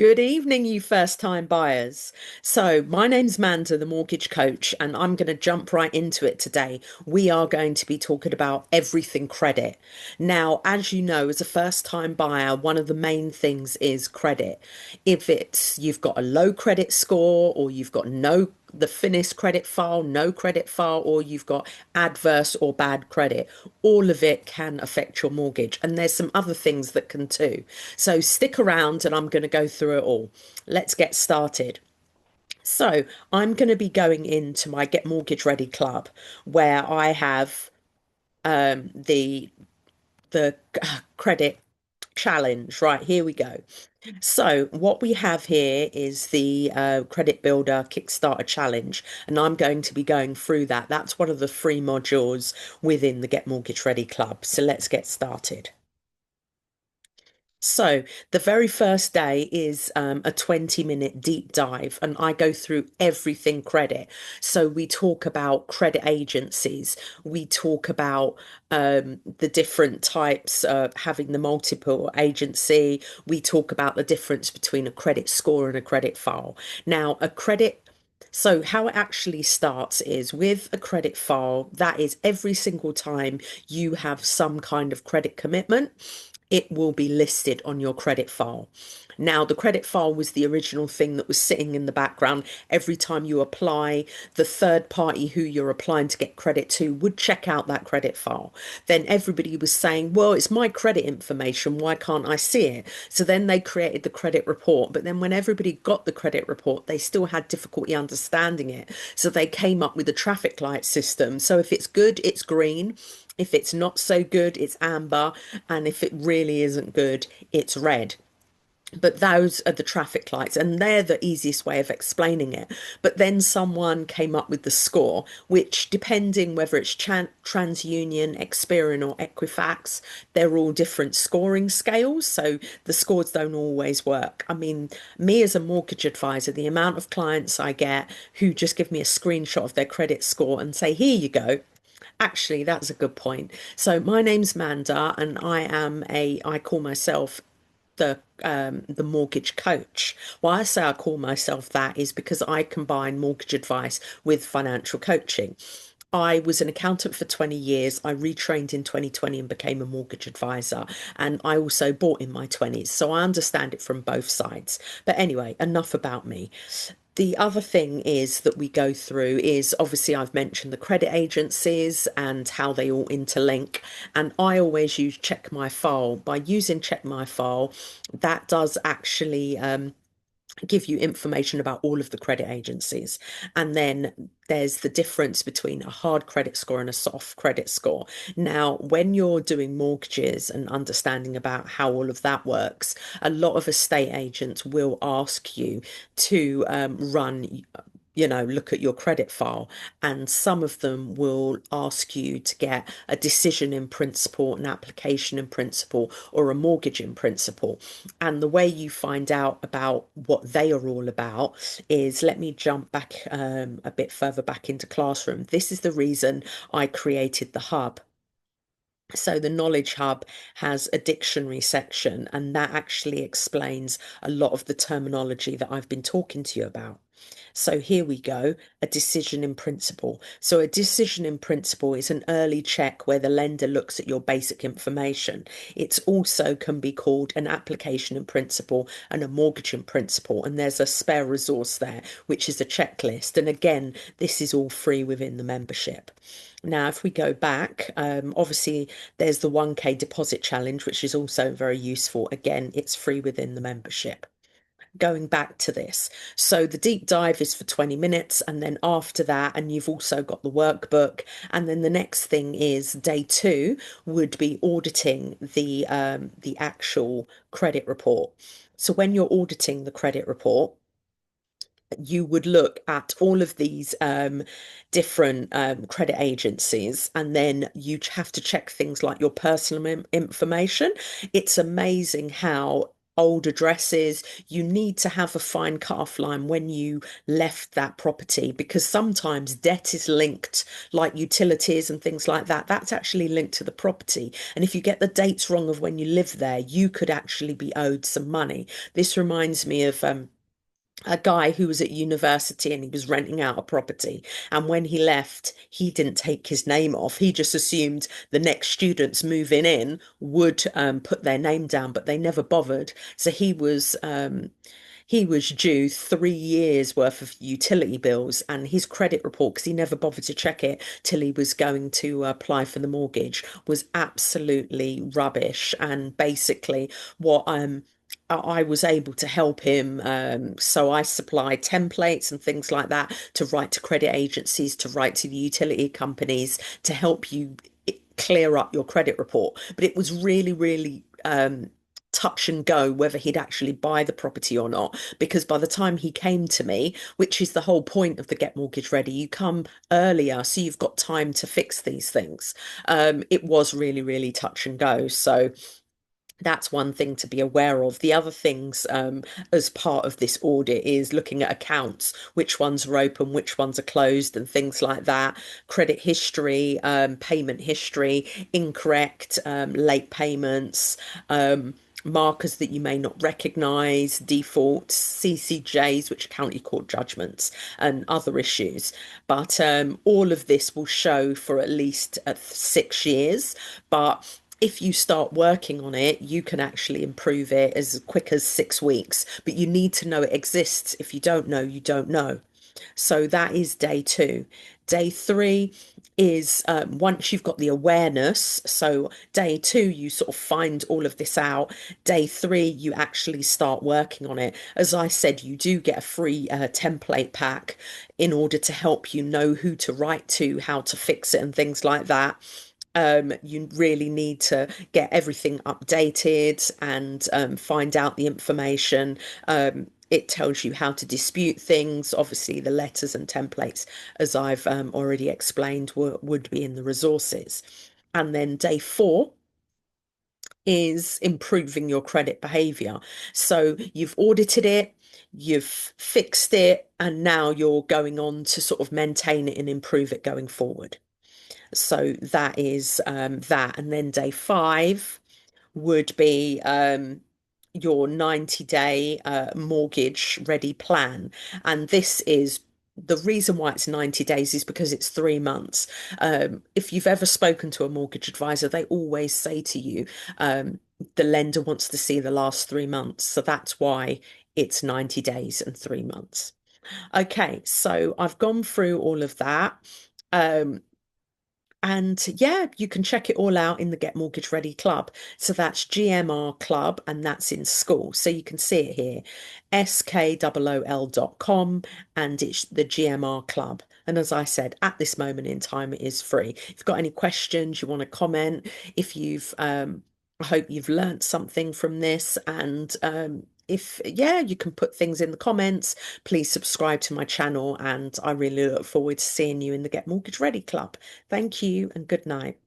Good evening, you first-time buyers. So, my name's Manda, the mortgage coach, and I'm going to jump right into it today. We are going to be talking about everything credit. Now, as you know, as a first-time buyer, one of the main things is credit. If it's you've got a low credit score, or you've got the finished credit file, no credit file, or you've got adverse or bad credit, all of it can affect your mortgage. And there's some other things that can too. So stick around and I'm going to go through it all. Let's get started. So I'm going to be going into my Get Mortgage Ready Club where I have the credit challenge. Right, here we go. So what we have here is the Credit Builder Kickstarter Challenge, and I'm going to be going through that. That's one of the free modules within the Get Mortgage Ready Club. So let's get started. So, the very first day is a 20-minute deep dive, and I go through everything credit. So, we talk about credit agencies, we talk about the different types of having the multiple agency, we talk about the difference between a credit score and a credit file. Now, so, how it actually starts is with a credit file, that is every single time you have some kind of credit commitment, it will be listed on your credit file. Now, the credit file was the original thing that was sitting in the background. Every time you apply, the third party who you're applying to get credit to would check out that credit file. Then everybody was saying, well, it's my credit information. Why can't I see it? So then they created the credit report. But then when everybody got the credit report, they still had difficulty understanding it. So they came up with a traffic light system. So if it's good, it's green. If it's not so good, it's amber. And if it really isn't good, it's red. But those are the traffic lights, and they're the easiest way of explaining it. But then someone came up with the score, which, depending whether it's TransUnion, Experian, or Equifax, they're all different scoring scales. So the scores don't always work. I mean, me as a mortgage advisor, the amount of clients I get who just give me a screenshot of their credit score and say, here you go. Actually, that's a good point. So my name's Manda, and I call myself the mortgage coach. Why I say I call myself that is because I combine mortgage advice with financial coaching. I was an accountant for 20 years. I retrained in 2020 and became a mortgage advisor. And I also bought in my 20s. So I understand it from both sides. But anyway, enough about me. The other thing is that we go through is obviously I've mentioned the credit agencies and how they all interlink. And I always use Check My File. By using Check My File, that does actually give you information about all of the credit agencies. And then there's the difference between a hard credit score and a soft credit score. Now, when you're doing mortgages and understanding about how all of that works, a lot of estate agents will ask you to look at your credit file, and some of them will ask you to get a decision in principle, an application in principle, or a mortgage in principle. And the way you find out about what they are all about is, let me jump back a bit further back into classroom. This is the reason I created the hub. So the Knowledge Hub has a dictionary section, and that actually explains a lot of the terminology that I've been talking to you about. So here we go, a decision in principle. So a decision in principle is an early check where the lender looks at your basic information. It's also can be called an application in principle and a mortgage in principle. And there's a spare resource there, which is a checklist. And again, this is all free within the membership. Now, if we go back, obviously there's the 1K deposit challenge, which is also very useful. Again, it's free within the membership. Going back to this. So the deep dive is for 20 minutes, and then after that, and you've also got the workbook. And then the next thing is day two would be auditing the actual credit report. So when you're auditing the credit report, you would look at all of these different credit agencies, and then you have to check things like your personal information. It's amazing how old addresses. You need to have a fine cut-off line when you left that property, because sometimes debt is linked, like utilities and things like that. That's actually linked to the property. And if you get the dates wrong of when you lived there, you could actually be owed some money. This reminds me of a guy who was at university and he was renting out a property. And when he left, he didn't take his name off. He just assumed the next students moving in would put their name down, but they never bothered. So he was due 3 years worth of utility bills, and his credit report, because he never bothered to check it till he was going to apply for the mortgage, was absolutely rubbish. And basically, what I was able to help him. So I supplied templates and things like that to write to credit agencies, to write to the utility companies to help you clear up your credit report. But it was really, really touch and go whether he'd actually buy the property or not, because by the time he came to me, which is the whole point of the Get Mortgage Ready, you come earlier so you've got time to fix these things. It was really, really touch and go. So that's one thing to be aware of. The other things, as part of this audit, is looking at accounts, which ones are open, which ones are closed, and things like that. Credit history, payment history, incorrect, late payments, markers that you may not recognise, defaults, CCJs, which are county court judgments, and other issues. But all of this will show for at least 6 years. But if you start working on it, you can actually improve it as quick as 6 weeks. But you need to know it exists. If you don't know, you don't know. So that is day two. Day three is once you've got the awareness. So day two, you sort of find all of this out. Day three, you actually start working on it. As I said, you do get a free template pack in order to help you know who to write to, how to fix it, and things like that. You really need to get everything updated and find out the information. It tells you how to dispute things. Obviously, the letters and templates, as I've already explained, would be in the resources. And then day four is improving your credit behavior. So you've audited it, you've fixed it, and now you're going on to sort of maintain it and improve it going forward. So that is that. And then day five would be your 90-day mortgage ready plan. And this is the reason why it's 90 days is because it's 3 months. If you've ever spoken to a mortgage advisor, they always say to you, the lender wants to see the last 3 months. So that's why it's 90 days and 3 months. Okay, so I've gone through all of that. Um, and yeah, you can check it all out in the Get Mortgage Ready Club. So that's GMR Club, and that's in school. So you can see it here, skool.com, and it's the GMR Club. And as I said, at this moment in time, it is free. If you've got any questions, you want to comment, if you've, I hope you've learnt something from this. And if, yeah, you can put things in the comments. Please subscribe to my channel, and I really look forward to seeing you in the Get Mortgage Ready Club. Thank you and good night.